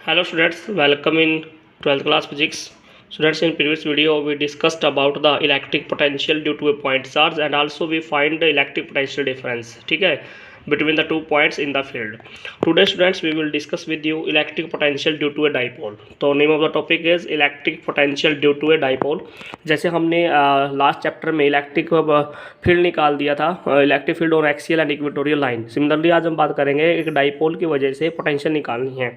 Hello students, welcome in 12th class physics. Students, in previous video we discussed about the electric potential due to a point charge and also we find the electric potential difference, ठीक है, between the two points in the field. Today students we will discuss with you electric potential due to a dipole. तो name of the topic is electric potential due to a dipole. जैसे हमने last chapter में electric field निकाल दिया था, electric field on axial and equatorial line. Similarly आज हम बात करेंगे एक डाइपोल की वजह से पोटेंशियल निकालनी है,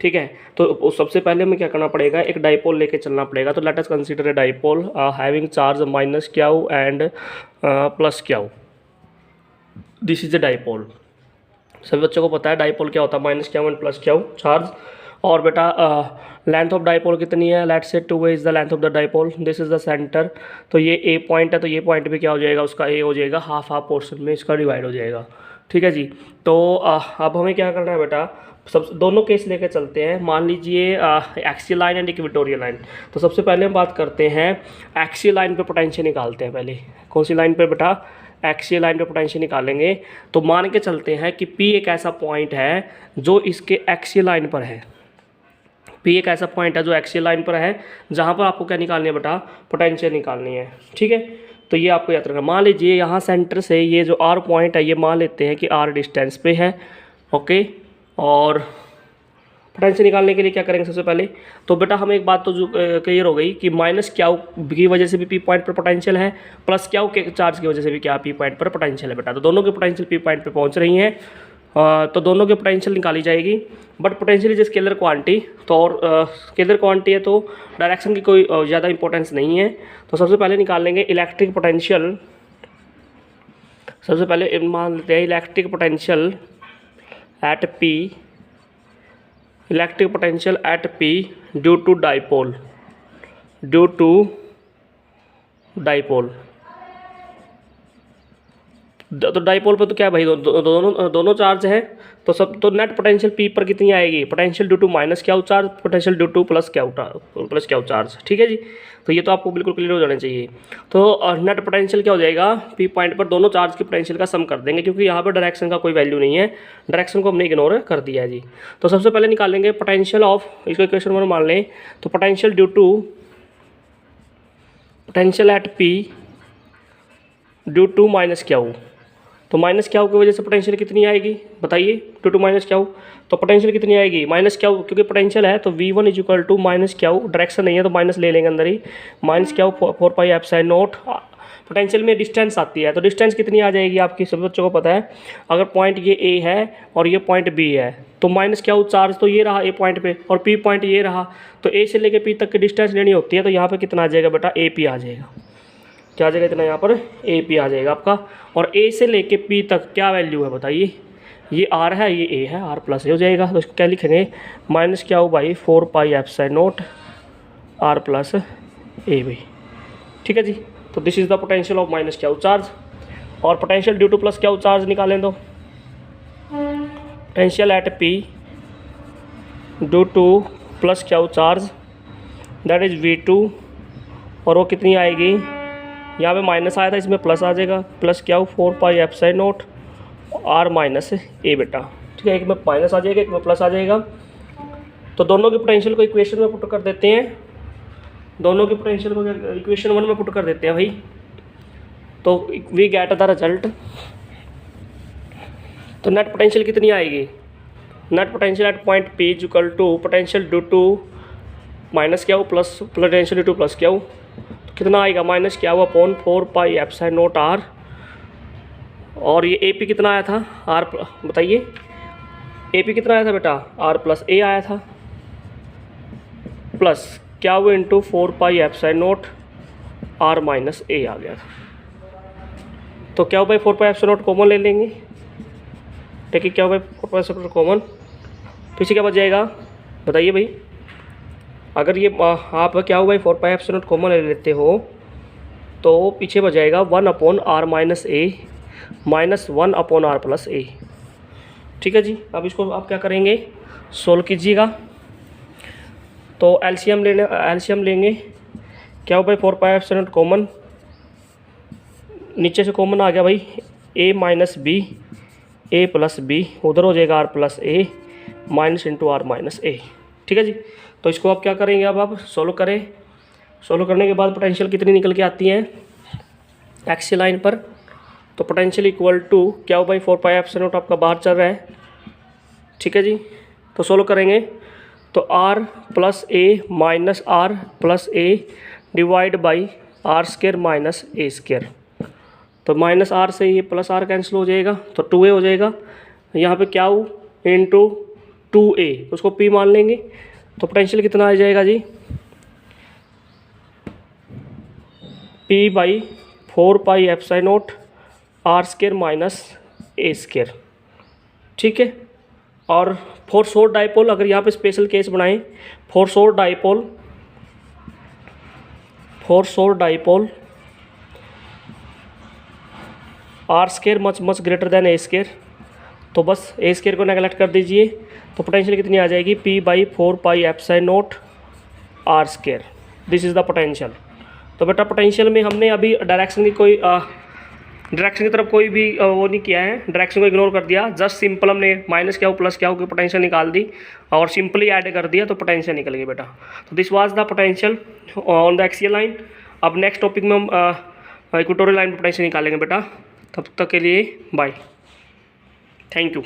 ठीक है. तो सबसे पहले हमें क्या करना पड़ेगा, एक डाइपोल लेके चलना पड़ेगा. तो let us consider a dipole having charge minus Q and plus Q. This is a dipole. सभी बच्चों को पता है डाइपोल क्या होता है, minus Q and plus Q charge. और बेटा लेंथ ऑफ डाइपोल कितनी है, let's say 2a is the length of the dipole. This is the centre. तो ये ए पॉइंट है, तो ये पॉइंट भी क्या हो जाएगा, उसका ए हो जाएगा, हाफ हाफ पोर्शन में इसका डिवाइड हो जाएगा, ठीक है जी. तो अब हमें क्या करना है बेटा, सब दोनों केस लेके चलते हैं. मान लीजिए axial line and equatorial line. तो सबसे पहले हम बात करते हैं एक्सियल लाइन पे पोटेंशियल निकालते हैं. पहले कौन सी लाइन पे बेटा, एक्सियल लाइन पे पोटेंशियल निकालेंगे. तो मान के चलते हैं कि P एक ऐसा पॉइंट है जो इसके एक्सियल लाइन पर है. P एक ऐसा पॉइंट है जो एक्सियल लाइन पर है, जहाँ पर आपको क्या निकालनी है बेटा, पोटेंशियल निकालनी है, ठीक है. तो ये आपको याद रखना. मान लीजिए यहाँ सेंटर से ये जो R पॉइंट है, ये मान लेते हैं कि R डिस्टेंस पे है, ओके. और पोटेंशियल निकालने के लिए क्या करेंगे सबसे पहले, तो बेटा हमें एक बात तो जो क्लियर हो गई कि माइनस क्यू की वजह से भी P पॉइंट पर पोटेंशियल है, प्लस क्यू के चार्ज की वजह से भी क्या P पॉइंट पर पोटेंशियल है बेटा. तो दोनों के पोटेंशियल P पॉइंट पर पहुंच रही हैं. तो दोनों के पोटेंशियल निकाली जाएगी. But potential is scalar quantity. तो और स्केलर क्वांटिटी है तो डायरेक्शन की कोई ज़्यादा इंपॉर्टेंस नहीं है. तो सबसे पहले निकाल लेंगे इलेक्ट्रिक पोटेंशियल. सबसे पहले मान लेते हैं electric potential at P, electric potential at P due to dipole, due to dipole. तो डाइपोल पर तो क्या भाई, दोनों चार्ज हैं. तो सब तो नेट पोटेंशियल P पर कितनी आएगी, potential due to minus Q charge, potential due to plus Q charge, ठीक है जी. तो ये तो आपको बिल्कुल क्लियर हो जाना चाहिए. तो नेट पोटेंशियल क्या हो जाएगा, P पॉइंट पर दोनों चार्ज के पोटेंशियल का सम कर देंगे, क्योंकि यहाँ पर डायरेक्शन का कोई वैल्यू नहीं है, डायरेक्शन को हमने इग्नोर कर दिया है जी. तो सबसे पहले निकालेंगे पोटेंशियल ऑफ, इसको इक्वेशन 1 मान लें. तो potential due to potential at P due to minus Q. तो माइनस क्यू की वजह से पोटेंशियल कितनी आएगी बताइए, ड्यू टू माइनस क्यू. तो पोटेंशियल कितनी आएगी, माइनस क्यू, क्योंकि पोटेंशियल है तो V1 is equal to minus Q. Direction नहीं है तो माइनस ले लेंगे अंदर ही, minus Q 4 pi epsilon naught. Potential में डिस्टेंस आती है, तो डिस्टेंस कितनी आ जाएगी आपकी सभी बच्चों को पता है. अगर पॉइंट ये A है और ये पॉइंट B है, तो माइनस क्यू चार्ज तो ये रहा A पॉइंट पे और P पॉइंट ये रहा. तो A से लेके P तक की डिस्टेंस लेनी होती है. तो यहाँ पर कितना आ जाएगा बेटा, AP आ जाएगा. क्या आ जाएगा इतना, यहाँ पर AP आ जाएगा आपका. और A से लेके P तक क्या वैल्यू है बताइए, ये R है, ये A है, R प्लस A हो जाएगा. तो इसको क्या लिखेंगे, minus Q by 4 pi epsilon naught R plus AB, ठीक है जी. तो this is the potential of minus Q charge. और potential due to plus Q charge निकालें. तो potential at P due to plus Q charge that is V2. और वो कितनी आएगी, यहाँ पे माइनस आया था, इसमें प्लस आ जाएगा, प्लस क्या हो 4 pi epsilon naught R minus A बेटा, ठीक है. एक में माइनस आ जाएगा, एक में प्लस आ जाएगा. तो दोनों के पोटेंशियल को इक्वेशन में पुट कर देते हैं, दोनों के पोटेंशियल को इक्वेशन 1 में पुट कर देते हैं भाई. तो वी गेट द रिजल्ट. तो नेट पोटेंशियल कितनी आएगी, net potential at point P is equal to potential due to minus q plus potential due to plus q. कितना आएगा, माइनस क्या हुआ upon 4 pi epsilon naught R. और ये AP कितना आया था, R बताइए, AP कितना आया था बेटा, R प्लस A आया था, प्लस क्या हुआ into 4 pi epsilon naught R minus A आ गया था. तो क्या हुआ 4 पाई एप्सिलॉन नॉट कॉमन ले लेंगे, देखिए क्या हुआ 4 पाई एप्सिलॉन नॉट कॉमन. पीछे क्या बच जाएगा बताइए भाई, अगर ये आप क्या हुआ 4 पाई एप्सिलॉन नॉट कॉमन ले लेते हो तो पीछे बच जाएगा 1 upon R minus A minus 1 upon R plus A, ठीक है जी. अब इसको आप क्या करेंगे, सोल्व कीजिएगा. तो एलसीएम लेंगे. क्या हुआ 4 पाई एप्सिलॉन नॉट कॉमन, नीचे से कॉमन आ गया भाई, A minus B, A plus B, उधर हो जाएगा R plus A minus into R minus A, ठीक है जी। तो इसको आप क्या करेंगे, अब आप सोल्व करें। सोल्व करने के बाद पोटेंशियल कितनी निकल के आती है एक्सियल लाइन पर, तो पोटेंशियल इक्वल टू क्या बाई 4 पाई एप्सिलॉन नॉट आपका बाहर चल रहा है, ठीक है जी। तो सोल्व करेंगे तो r plus a minus r plus a divide by r square minus a square, तो माइनस आर से ये प्लस आर कैंसिल हो जाएगा तो 2a हो जाएगा। यहाँ पे क्या हो इंटू 2a, उसको p मान लेंगे तो पोटेंशियल कितना आ जाएगा जी, p by 4 pi epsilon naught r square minus a square, ठीक है। और फॉर शॉर्ट डाइपोल अगर यहाँ पे स्पेशल केस बनाएं, for short dipole r square much greater than a square, तो बस ए स्क्र को नेगलेक्ट कर दीजिए, तो पोटेंशियल कितनी आ जाएगी p by 4 pi epsilon naught r square, this is the potential. तो बेटा पोटेंशियल में हमने अभी डायरेक्शन की तरफ कोई भी वो नहीं किया है, डायरेक्शन को इग्नोर कर दिया, जस्ट सिंपल हमने माइनस क्या हो प्लस क्या हो की पोटेंशियल निकाल दी और सिंपली ऐड कर दिया तो पोटेंशियल निकल गई बेटा। तो this was the potential on the axial line. अब नेक्स्ट टॉपिक में हम इक्वेटोरियल लाइन पोटेंशियल निकालेंगे बेटा। तब तक के लिए बाय, थैंक यू।